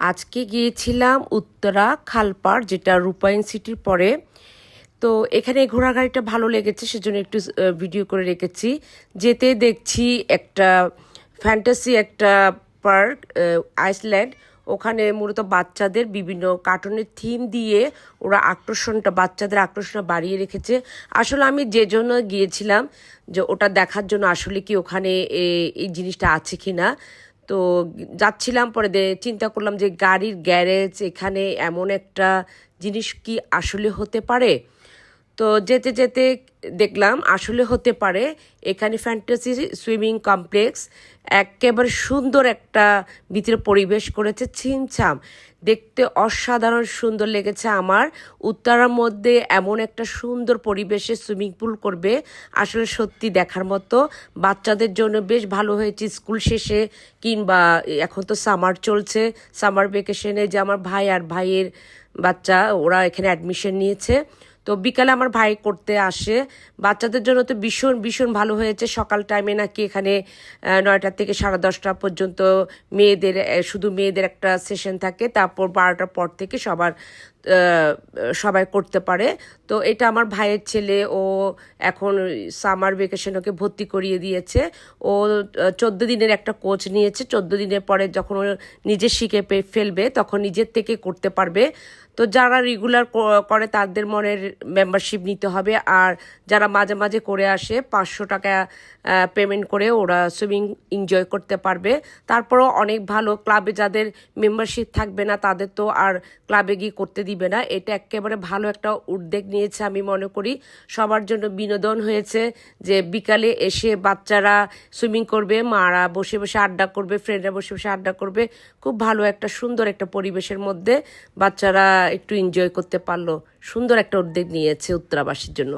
আজকে গিয়েছিলাম উত্তরা খালপাড়, যেটা রূপায়ণ সিটির পরে। তো এখানে ঘোড়া গাড়িটা ভালো লেগেছে, সেজন্য একটু ভিডিও করে রেখেছি। যেতে দেখছি একটা ফ্যান্টাসি একটা পার্ক, আইসল্যান্ড। ওখানে মূলত বাচ্চাদের বিভিন্ন কার্টুনের থিম দিয়ে ওরা বাচ্চাদের আকর্ষণটা বাড়িয়ে রেখেছে। আসলে আমি যে জন্য গিয়েছিলাম, যে ওটা দেখার জন্য আসলে কি ওখানে এই জিনিসটা আছে কি না। তো যাচ্ছিলাম, পরে চিন্তা করলাম যে গাড়ির গ্যারেজ এখানে এমন একটা জিনিস কি আসলে হতে পারে। তো যেতে যেতে দেখলাম আসলে হতে পারে। এখানে ফ্যান্টাসি সুইমিং কমপ্লেক্স, একেবারে সুন্দর একটা ভিতরে পরিবেশ করেছে, ছিমছাম, দেখতে অসাধারণ সুন্দর লেগেছে আমার। উত্তরার মধ্যে এমন একটা সুন্দর পরিবেশে সুইমিং পুল করবে, আসলে সত্যি দেখার মতো। বাচ্চাদের জন্য বেশ ভালো হয়েছে, স্কুল শেষে কিংবা এখন তো সামার চলছে, সামার ভেকেশনে যে আমার ভাই আর ভাইয়ের বাচ্চা ওরা এখানে অ্যাডমিশন নিয়েছে। তো বিকালে আমার ভাই করতে আসে। বাচ্চাদের জন্য তো ভীষণ ভীষণ ভালো হয়েছে। সকাল টাইমে নাকি এখানে 9টা থেকে 10:30 পর্যন্ত শুধু মেয়েদের একটা সেশন থাকে, তারপর 12টার পর থেকে সবাই করতে পারে। তো এটা আমার ভাইয়ের ছেলে, ও এখন সামার ভেকেশন ওকে ভর্তি করিয়ে দিয়েছে। ও 14 দিনের একটা কোচ নিয়েছে। 14 দিনের পরে যখন ও নিজে শিখে ফেলবে তখন নিজের থেকে করতে পারবে। তো যারা রেগুলার করে তাদের মনের মেম্বারশিপ নিতে হবে, আর যারা মাঝে মাঝে করে আসে 500 টাকা পেমেন্ট করে ওরা সুইমিং এনজয় করতে পারবে। তারপরও অনেক ভালো, ক্লাবে যাদের মেম্বারশিপ থাকবে না তাদের তো আর ক্লাবে গিয়ে করতে দিবে না। এটা একেবারে ভালো একটা উদ্যোগ নিয়েছে আমি মনে করি। সবার জন্য বিনোদন হয়েছে, যে বিকালে এসে বাচ্চারা সুইমিং করবে, মারা বসে বসে আড্ডা করবে, ফ্রেন্ডরা বসে বসে আড্ডা করবে। খুব ভালো একটা সুন্দর একটা পরিবেশের মধ্যে বাচ্চারা একটু এনজয় করতে পারলো। সুন্দর একটা উদ্যোগ নিয়েছে উত্তরাবাসীর জন্য।